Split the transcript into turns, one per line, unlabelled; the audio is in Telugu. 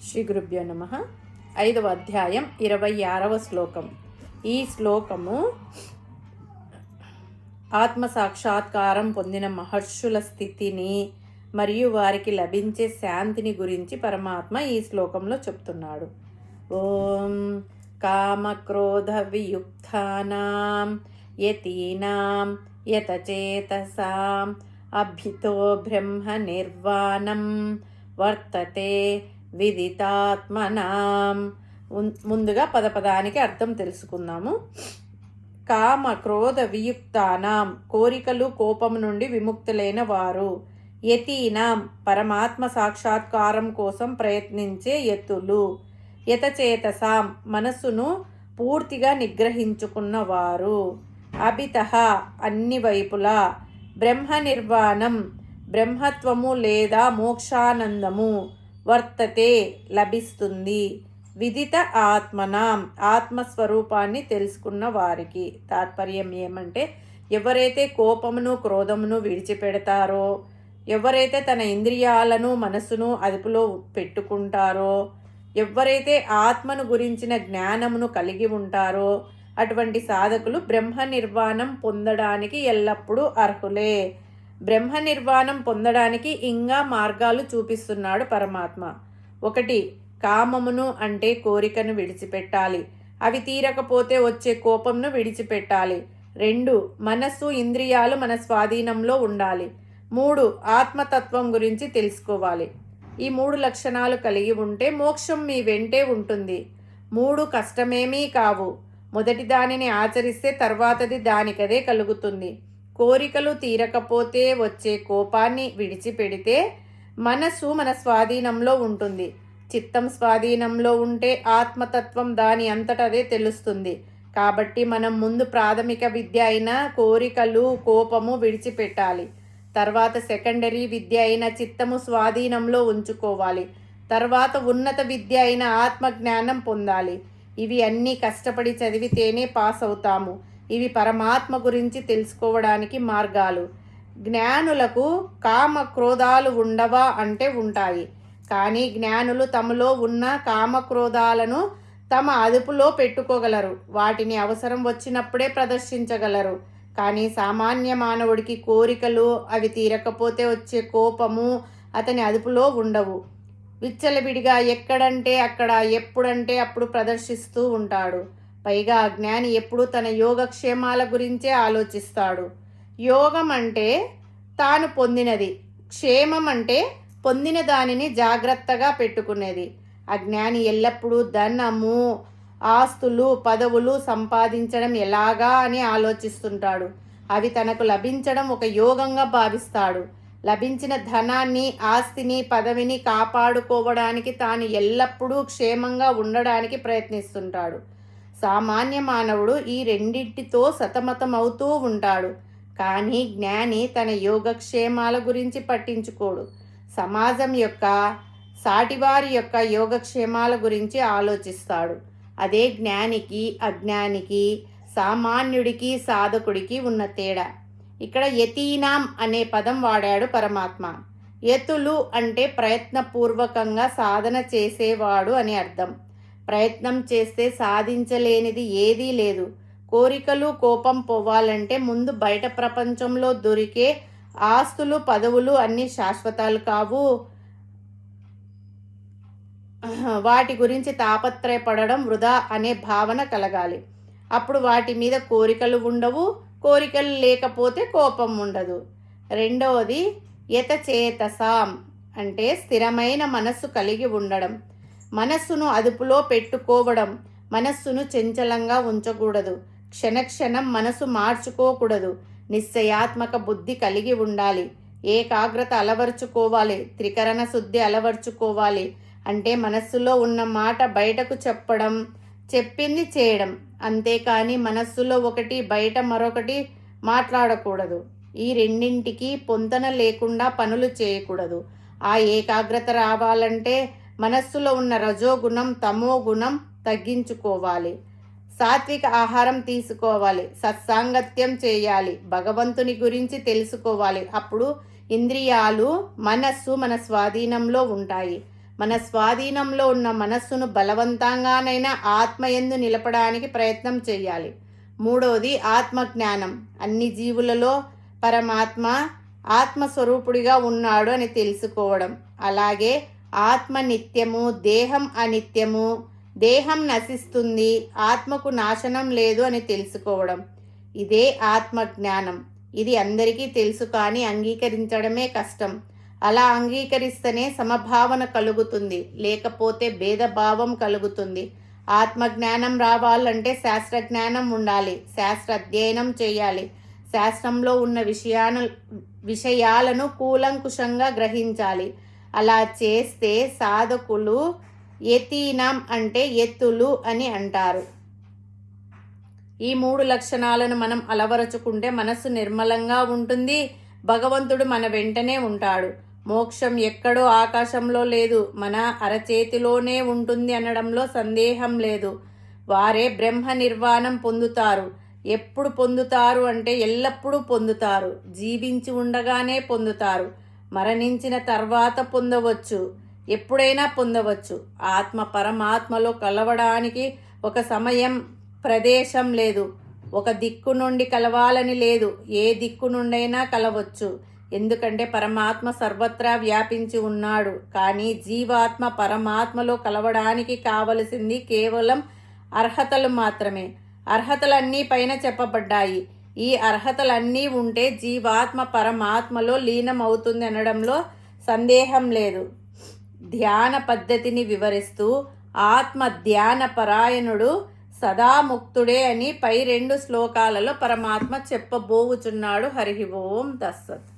శ్రీ గురుభ్యో నమః. 5వ అధ్యాయం 26వ శ్లోకం. ఈ శ్లోకము ఆత్మసాక్షాత్కారం పొందిన మహర్షుల స్థితిని మరియు వారికి లభించే శాంతిని గురించి పరమాత్మ ఈ శ్లోకంలో చెప్తున్నాడు. ఓం కామక్రోధ వియుక్తానాం యతీనాం యతచేతసాం అభితో బ్రహ్మ నిర్వాణం వర్తతే విదితాత్మనాం. ముందుగా పదపదానికి అర్థం తెలుసుకుందాము. కామ క్రోధ వియుక్తానాం, కోరికలు కోపము నుండి విముక్తులైన వారు. యతీనాం, పరమాత్మ సాక్షాత్కారం కోసం ప్రయత్నించే యతులు. యతచేతసాం, మనస్సును పూర్తిగా నిగ్రహించుకున్నవారు. అభితః, అన్ని వైపులా. బ్రహ్మ నిర్వాణం, బ్రహ్మత్వము లేదా మోక్షానందము. వర్తతే, లభిస్తుంది. విదిత ఆత్మనాం, ఆత్మస్వరూపాన్ని తెలుసుకున్న వారికి. తాత్పర్యం ఏమంటే, ఎవరైతే కోపమును క్రోధమును విడిచిపెడతారో, ఎవరైతే తన ఇంద్రియాలను మనసును అదుపులో పెట్టుకుంటారో, ఎవరైతే ఆత్మను గురించిన జ్ఞానమును కలిగి ఉంటారో అటువంటి సాధకులు బ్రహ్మ నిర్వాణం పొందడానికి ఎల్లప్పుడూ అర్హులే. బ్రహ్మ నిర్వాణం పొందడానికి ఇంకా మార్గాలు చూపిస్తున్నాడు పరమాత్మ. 1. కామమును అంటే కోరికను విడిచిపెట్టాలి. అవి తీరకపోతే వచ్చే కోపంను విడిచిపెట్టాలి. 2. మనస్సు ఇంద్రియాలు మన స్వాధీనంలో ఉండాలి. 3. ఆత్మతత్వం గురించి తెలుసుకోవాలి. ఈ 3 లక్షణాలు కలిగి ఉంటే మోక్షం మీ వెంటే ఉంటుంది. 3 కష్టమేమీ కావు. మొదటి దానిని ఆచరిస్తే తర్వాతది దానికదే కలుగుతుంది. కోరికలు తీరకపోతే వచ్చే కోపాన్ని విడిచిపెడితే మనస్సు మన స్వాధీనంలో ఉంటుంది. చిత్తం స్వాధీనంలో ఉంటే ఆత్మతత్వం దాని అంతటదే తెలుస్తుంది. కాబట్టి మనం ముందు ప్రాథమిక విద్య అయిన కోరికలు కోపము విడిచిపెట్టాలి. తర్వాత సెకండరీ విద్య అయిన చిత్తము స్వాధీనంలో ఉంచుకోవాలి. తర్వాత ఉన్నత విద్య అయిన ఆత్మజ్ఞానం పొందాలి. ఇవి అన్నీ కష్టపడి చదివితేనే పాస్ అవుతాము. ఇవి పరమాత్మ గురించి తెలుసుకోవడానికి మార్గాలు. జ్ఞానులకు కామ క్రోధాలు ఉండవా అంటే ఉంటాయి. కానీ జ్ఞానులు తమలో ఉన్న కామక్రోధాలను తమ అదుపులో పెట్టుకోగలరు. వాటిని అవసరం వచ్చినప్పుడే ప్రదర్శించగలరు. కానీ సామాన్య మానవుడికి కోరికలు అవి తీరకపోతే వచ్చే కోపము అతని అదుపులో ఉండవు. విచ్చలవిడిగా ఎక్కడంటే అక్కడ ఎప్పుడంటే అప్పుడు ప్రదర్శిస్తూ ఉంటాడు. పైగా అజ్ఞాని ఎప్పుడూ తన యోగక్షేమాల గురించే ఆలోచిస్తాడు. యోగం అంటే తాను పొందినది, క్షేమం అంటే పొందిన దానిని జాగ్రత్తగా పెట్టుకునేది. అజ్ఞాని ఎల్లప్పుడూ ధనము, ఆస్తులు, పదవులు సంపాదించడం ఎలాగా అని ఆలోచిస్తుంటాడు. అవి తనకు లభించడం ఒక యోగంగా భావిస్తాడు. లభించిన ధనాన్ని, ఆస్తిని, పదవిని కాపాడుకోవడానికి తాను ఎల్లప్పుడూ క్షేమంగా ఉండడానికి ప్రయత్నిస్తుంటాడు. సామాన్య మానవుడు ఈ రెండింటితో సతమతమవుతూ ఉంటాడు. కానీ జ్ఞాని తన యోగక్షేమాల గురించి పట్టించుకోడు. సమాజం యొక్క, సాటివారి యొక్క యోగక్షేమాల గురించి ఆలోచిస్తాడు. అదే జ్ఞానికి, అజ్ఞానికి, సామాన్యుడికి, సాధకుడికి ఉన్న తేడా. ఇక్కడ యతీనాం అనే పదం వాడాడు పరమాత్మ. యతులు అంటే ప్రయత్నపూర్వకంగా సాధన చేసేవాడు అని అర్థం. ప్రయత్నం చేస్తే సాధించలేనిది ఏదీ లేదు. కోరికలు కోపం పోవాలంటే ముందు బయట ప్రపంచంలో దొరికే ఆస్తులు, పదవులు అన్నీ శాశ్వతాలు కావు. వాటి గురించి తాపత్రయపడడం వృధా అనే భావన కలగాలి. అప్పుడు వాటి మీద కోరికలు ఉండవు. కోరికలు లేకపోతే కోపం ఉండదు. 2వది యతచేతసాం అంటే స్థిరమైన మనస్సు కలిగి ఉండడం. మనస్సును అదుపులో పెట్టుకోవడం. మనస్సును చంచలంగా ఉంచకూడదు. క్షణక్షణం మనసు మార్చుకోకూడదు. నిశ్చయాత్మక బుద్ధి కలిగి ఉండాలి. ఏకాగ్రత అలవర్చుకోవాలి. త్రికరణ శుద్ధి అలవర్చుకోవాలి. అంటే మనస్సులో ఉన్న మాట బయటకు చెప్పడం, చెప్పింది చేయడం. అంతేకాని మనస్సులో ఒకటి బయట మరొకటి మాట్లాడకూడదు. ఈ రెండింటికి పొంతన లేకుండా పనులు చేయకూడదు. ఆ ఏకాగ్రత రావాలంటే మనస్సులో ఉన్న రజోగుణం, తమో గుణం తగ్గించుకోవాలి. సాత్విక ఆహారం తీసుకోవాలి. సత్సాంగత్యం చేయాలి. భగవంతుని గురించి తెలుసుకోవాలి. అప్పుడు ఇంద్రియాలు, మనస్సు మన స్వాధీనంలో ఉంటాయి. మన స్వాధీనంలో ఉన్న మనస్సును బలవంతంగానైనా ఆత్మయందు నిలపడానికి ప్రయత్నం చేయాలి. మూడవది ఆత్మజ్ఞానం. అన్ని జీవులలో పరమాత్మ ఆత్మస్వరూపుడిగా ఉన్నాడు అని తెలుసుకోవడం. అలాగే ఆత్మ నిత్యము, దేహం అనిత్యము, దేహం నశిస్తుంది, ఆత్మకు నాశనం లేదు అని తెలుసుకోవడం. ఇదే ఆత్మజ్ఞానం. ఇది అందరికీ తెలుసు, కానీ అంగీకరించడమే కష్టం. అలా అంగీకరిస్తేనే సమభావన కలుగుతుంది, లేకపోతే భేదభావం కలుగుతుంది. ఆత్మజ్ఞానం రావాలంటే శాస్త్రజ్ఞానం ఉండాలి, శాస్త్ర అధ్యయనం చేయాలి, శాస్త్రంలో ఉన్న విషయాలను కూలంకుషంగా గ్రహించాలి. అలా చేస్తే సాధకులు యతీనం అంటే ఎత్తులు అని అంటారు. ఈ 3 లక్షణాలను మనం అలవరచుకుంటే మనస్సు నిర్మలంగా ఉంటుంది, భగవంతుడు మన వెంటనే ఉంటాడు. మోక్షం ఎక్కడో ఆకాశంలో లేదు, మన అరచేతిలోనే ఉంటుంది అనడంలో సందేహం లేదు. వారే బ్రహ్మ నిర్వాణం పొందుతారు. ఎప్పుడు పొందుతారు అంటే ఎల్లప్పుడూ పొందుతారు. జీవించి ఉండగానే పొందుతారు, మరణించిన తర్వాత పొందవచ్చు, ఎప్పుడైనా పొందవచ్చు. ఆత్మ పరమాత్మలో కలవడానికి ఒక సమయం, ప్రదేశం లేదు. ఒక దిక్కు నుండి కలవాలని లేదు, ఏ దిక్కు నుండైనా కలవచ్చు. ఎందుకంటే పరమాత్మ సర్వత్రా వ్యాపించి ఉన్నాడు. కానీ జీవాత్మ పరమాత్మలో కలవడానికి కావలసింది కేవలం అర్హతలు మాత్రమే. అర్హతలన్నీ పైన చెప్పబడ్డాయి. ఈ అర్హతలన్నీ ఉంటే జీవాత్మ పరమాత్మలో లీనం అవుతుంది అనడంలో సందేహం లేదు. ధ్యాన పద్ధతిని వివరిస్తూ ఆత్మ ధ్యాన పరాయణుడు సదా ముక్తుడే అని పై 2 శ్లోకాలలో పరమాత్మ చెప్పబోవుచున్నాడు. హరి ఓం తస్సత్.